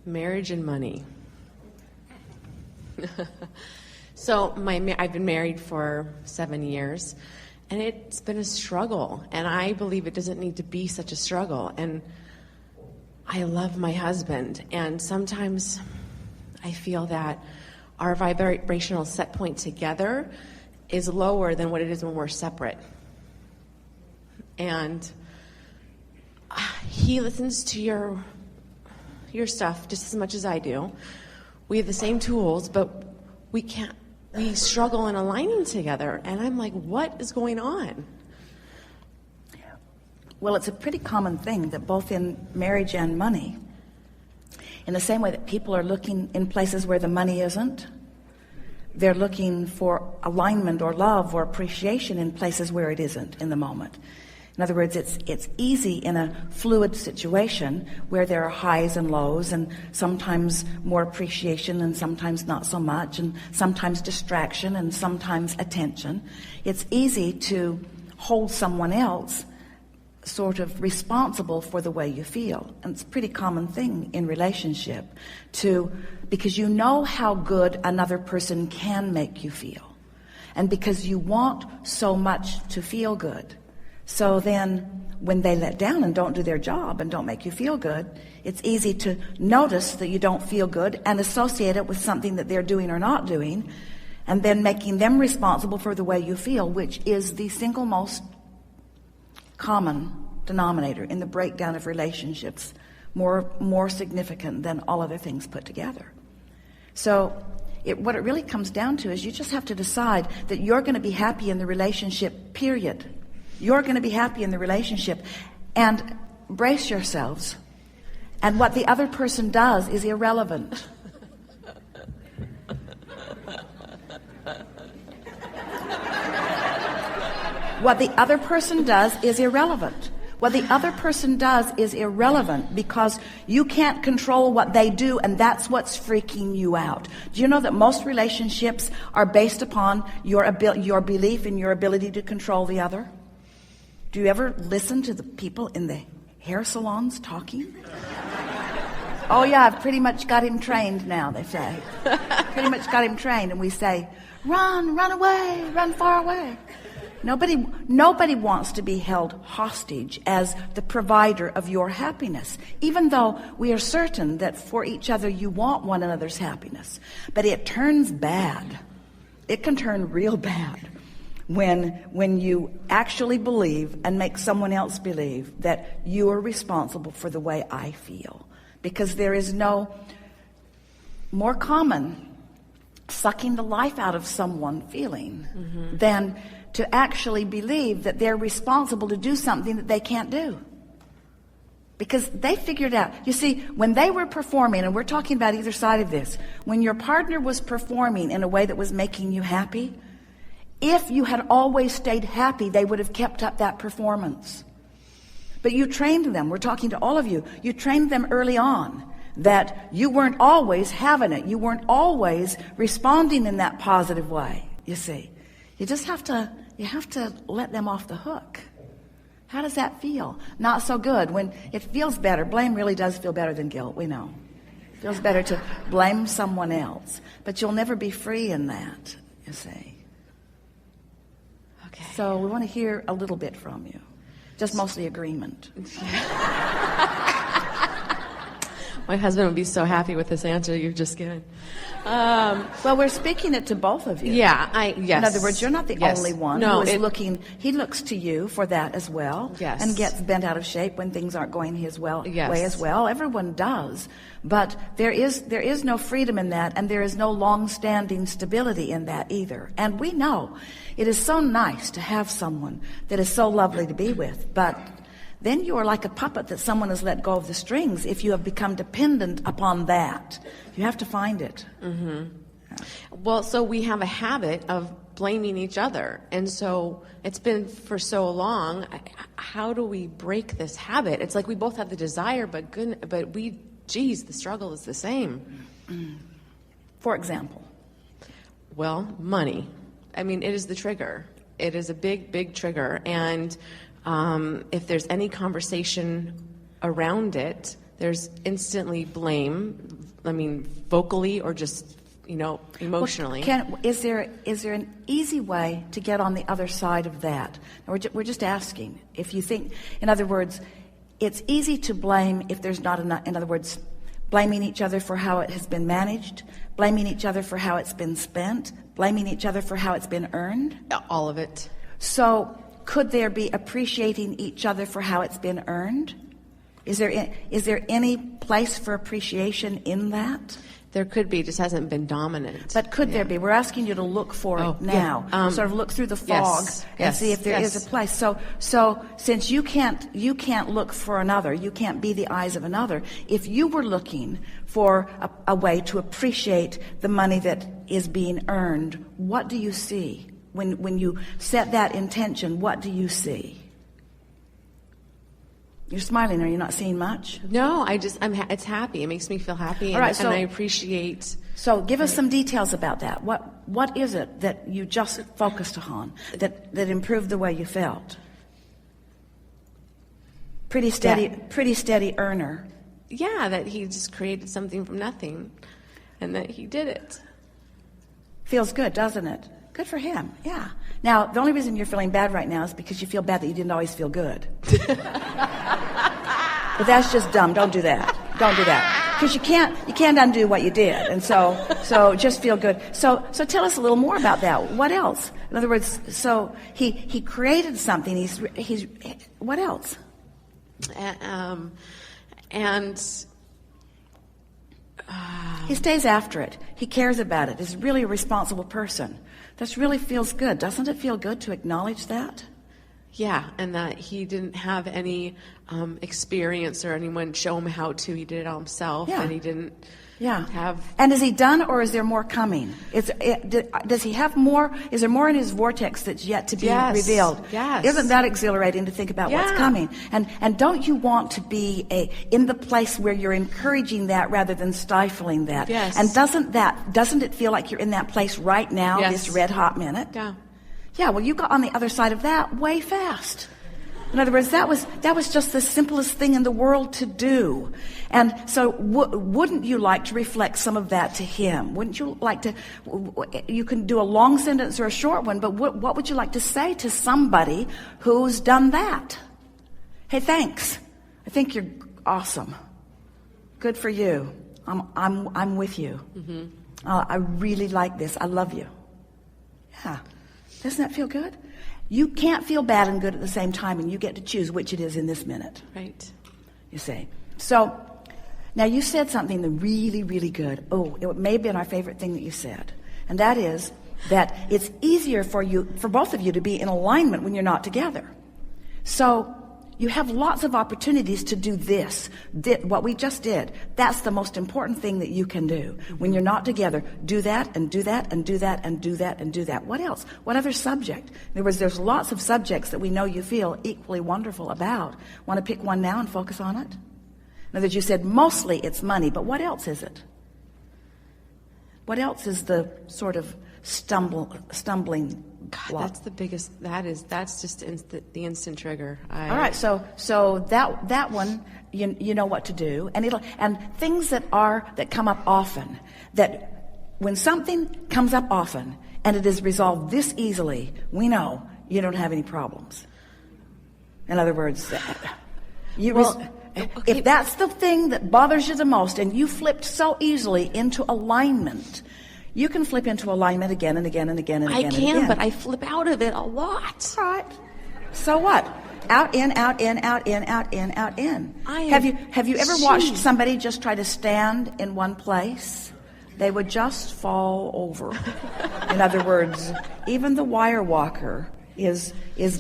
Marriage and money. So I've been married for 7 years, and it's been a struggle, and I believe it doesn't need to be such a struggle. And I love my husband, and sometimes I feel that our vibrational set point together is lower than what it is when we're separate. And he listens to your stuff just as much as I do. We have the same tools, but we struggle in aligning together. And I'm like, what is going on? Well, it's a pretty common thing that both in marriage and money, in the same way that people are looking in places where the money isn't, they're looking for alignment or love or appreciation in places where it isn't in the moment. In other words, it's easy in a fluid situation where there are highs and lows, and sometimes more appreciation and sometimes not so much, and sometimes distraction and sometimes attention. It's easy to hold someone else sort of responsible for the way you feel. And it's a pretty common thing in relationship because you know how good another person can make you feel. And because you want so much to feel good. So then when they let down and don't do their job and don't make you feel good, it's easy to notice that you don't feel good and associate it with something that they're doing or not doing, and then making them responsible for the way you feel, which is the single most common denominator in the breakdown of relationships, more significant than all other things put together. So what it really comes down to is you just have to decide that you're going to be happy in the relationship, period. You're going to be happy in the relationship, and brace yourselves. And what the other person does is irrelevant. What the other person does is irrelevant. What the other person does is irrelevant because you can't control what they do, and that's what's freaking you out. Do you know that most relationships are based upon your belief in your ability to control the other? Do you ever listen to the people in the hair salons talking? Oh yeah, I've pretty much got him trained now, they say. Pretty much got him trained, and we say, run away, run far away. Nobody wants to be held hostage as the provider of your happiness, even though we are certain that for each other you want one another's happiness. But it turns bad. It can turn real bad when you actually believe and make someone else believe that you are responsible for the way I feel. Because there is no more common sucking the life out of someone feeling than to actually believe that they're responsible to do something that they can't do. Because they figured out, you see, when they were performing, and we're talking about either side of this, when your partner was performing in a way that was making you happy, if you had always stayed happy, they would have kept up that performance. But you trained them, we're talking to all of you, you trained them early on that you weren't always having it. You weren't always responding in that positive way, you see. You just have to let them off the hook. How does that feel? Not so good. When it feels better, blame really does feel better than guilt, we know. It feels better to blame someone else. But you'll never be free in that, you see. Okay. So we want to hear a little bit from you. Just mostly agreement. My husband would be so happy with this answer you've just given. Well, we're speaking it to both of you. Yeah, yes. In other words, you're not the only one who is looking. He looks to you for that as well. Yes. And gets bent out of shape when things aren't going his way as Yes. well. Everyone does. But there is no freedom in that, and there is no long-standing stability in that either. And we know it is so nice to have someone that is so lovely to be with, but then you are like a puppet that someone has let go of the strings if you have become dependent upon that. You have to find it. Mm-hmm. Well, so we have a habit of blaming each other. And so it's been for so long. How do we break this habit? It's like we both have the desire, but the struggle is the same. For example? Well, money. I mean, it is the trigger. It is a big, big trigger. And if there's any conversation around it, there's instantly blame, I mean, vocally or just, emotionally. Well, is there an easy way to get on the other side of that? We're just asking. If you think, in other words, it's easy to blame if there's not enough, in other words, blaming each other for how it has been managed, blaming each other for how it's been spent, blaming each other for how it's been earned. All of it. So could there be appreciating each other for how it's been earned? Is there any place for appreciation in that? There could be, just hasn't been dominant. But could there be? We're asking you to look for it now. Yeah. Sort of look through the fog and see if there is a place. So since you can't look for another, you can't be the eyes of another. If you were looking for a way to appreciate the money that is being earned, what do you see? When you set that intention, what do you see? You're smiling. Are you not seeing much? No, it's happy. It makes me feel happy, and I appreciate. So give us some details about that. What is it that you just focused on that improved the way you felt? Pretty steady earner. Yeah, that he just created something from nothing, and that he did it. Feels good, doesn't it? Good for him, yeah. Now, the only reason you're feeling bad right now is because you feel bad that you didn't always feel good. But that's just dumb. Don't do that. Don't do that. Because you can't undo what you did. And so just feel good. So tell us a little more about that. What else? In other words, so he created something. He's what else? He stays after it. He cares about it. He's really a responsible person. This really feels good. Doesn't it feel good to acknowledge that? Yeah, and that he didn't have any experience or anyone show him how to. He did it all himself, and he didn't have... And is he done, or is there more coming? Does he have more? Is there more in his vortex that's yet to be revealed? Yes. Isn't that exhilarating to think about what's coming? And don't you want to be in the place where you're encouraging that rather than stifling that? Yes. And doesn't it feel like you're in that place right now, this red hot minute? Yeah. Yeah, well, you got on the other side of that way fast. In other words, that was just the simplest thing in the world to do. And so wouldn't you like to reflect some of that to him? Wouldn't you like to, you can do a long sentence or a short one, but what would you like to say to somebody who's done that? Hey, thanks. I think you're awesome. Good for you. I'm with you. Mm-hmm. I really like this. I love you. Yeah. Doesn't that feel good? You can't feel bad and good at the same time, and you get to choose which it is in this minute. Right. You see. So, now you said something that really, really good. Oh, it may have been our favorite thing that you said. And that is that it's easier for both of you to be in alignment when you're not together. So, you have lots of opportunities to do this. What we just did. That's the most important thing that you can do. When you're not together, do that and do that and do that and do that and do that. What else? What other subject? In other words, there's lots of subjects that we know you feel equally wonderful about. Want to pick one now and focus on it? In other words, you said mostly it's money, but what else is it? What else is the sort of stumbling block? That's the biggest. That's just the instant trigger. All right, so that one, you know what to do, and things that come up often. That when something comes up often and it is resolved this easily, we know you don't have any problems. In other words, if that's the thing that bothers you the most, and you flipped so easily into alignment. You can flip into alignment again and again and again and again. I can, but I flip out of it a lot. All right. So what? Out, in, out, in, out, in, out, in, out, in. Have you ever watched somebody just try to stand in one place? They would just fall over. In other words, even the wire walker is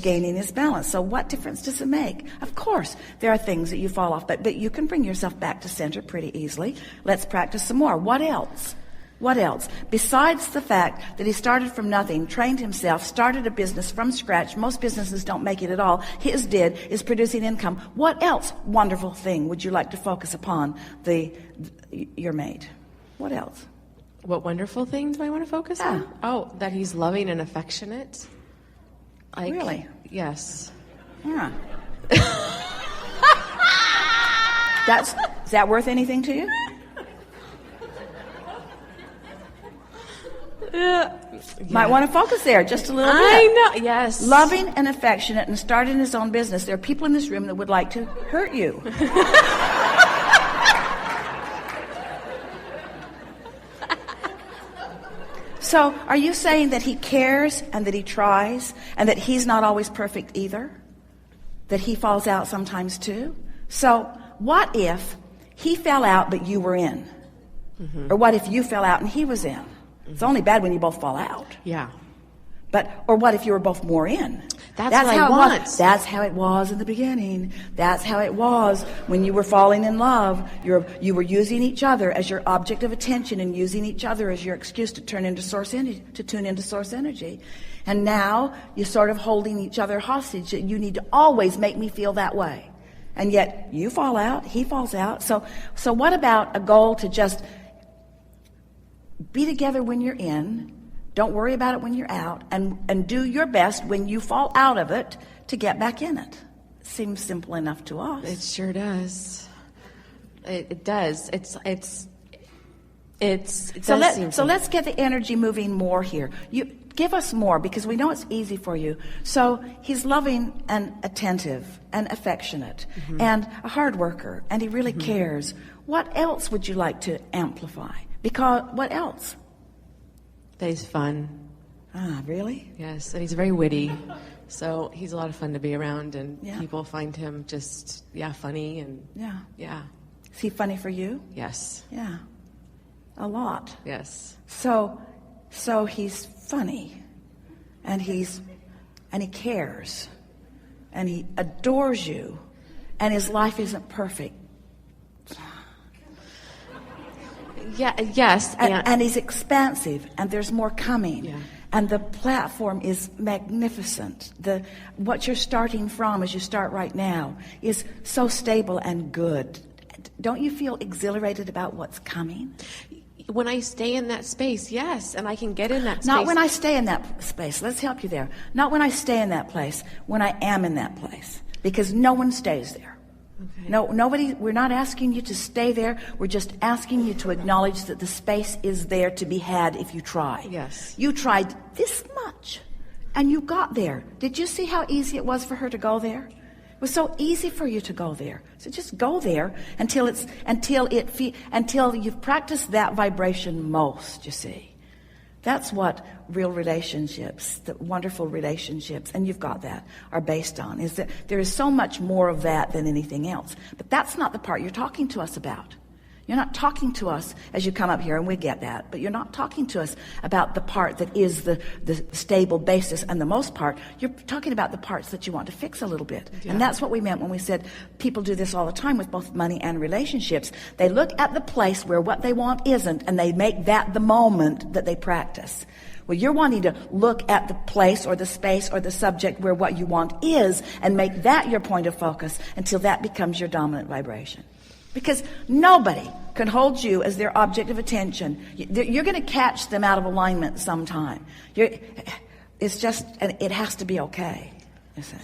gaining his balance. So what difference does it make? Of course, there are things that you fall off, but you can bring yourself back to center pretty easily. Let's practice some more. What else? What else? Besides the fact that he started from nothing, trained himself, started a business from scratch. Most businesses don't make it at all. His is producing income. What else wonderful thing would you like to focus upon your mate? What else? What wonderful thing do I want to focus on? Oh, that he's loving and affectionate. Really? Yes. Yeah. Is that worth anything to you? Might want to focus there just a little bit. I know, yes. Loving and affectionate and starting his own business. There are people in this room that would like to hurt you. So, are you saying that he cares and that he tries and that he's not always perfect either? That he falls out sometimes too? So, what if he fell out but you were in? Or what if you fell out and he was in? It's only bad when you both fall out. Yeah. Or what if you were both more in? That's what I want. That's how it was in the beginning. That's how it was when you were falling in love. You were using each other as your object of attention and using each other as your excuse to tune into source energy. And now you're sort of holding each other hostage. You need to always make me feel that way. And yet you fall out, he falls out. So what about a goal to just be together when you're in? Don't worry about it when you're out, and do your best when you fall out of it to get back in it. Seems simple enough to us. It sure does. It does. So let's get the energy moving more here. You give us more, because we know it's easy for you. So he's loving and attentive and affectionate and a hard worker, and he really cares. What else would you like to amplify? Because what else? That he's fun. Ah, really? Yes, and he's very witty. So he's a lot of fun to be around, and people find him just, funny. And yeah. Is he funny for you? Yes. Yeah. A lot. Yes. So he's funny, and he cares, and he adores you, and his life isn't perfect. Yeah. Yes. And he's expansive, and there's more coming. Yeah. And the platform is magnificent. What you're starting from, as you start right now, is so stable and good. Don't you feel exhilarated about what's coming? When I stay in that space, yes, and I can get in that space. Not when I stay in that space. Let's help you there. Not when I stay in that place. When I am in that place, because no one stays there. Okay. No, nobody. We're not asking you to stay there. We're just asking you to acknowledge that the space is there to be had if you try. Yes. You tried this much, and you got there. Did you see how easy it was for her to go there? It was so easy for you to go there. So just go there until you've practiced that vibration most. You see. That's what real relationships, the wonderful relationships, and you've got that, are based on, is that there is so much more of that than anything else. But that's not the part you're talking to us about. You're not talking to us as you come up here, and we get that, but you're not talking to us about the part that is the stable basis and the most part. You're talking about the parts that you want to fix a little bit. Yeah. And that's what we meant when we said people do this all the time with both money and relationships. They look at the place where what they want isn't, and they make that the moment that they practice. Well, you're wanting to look at the place or the space or the subject where what you want is, and make that your point of focus until that becomes your dominant vibration. Because nobody can hold you as their object of attention. You're going to catch them out of alignment sometime. It's just, and it has to be okay, you see.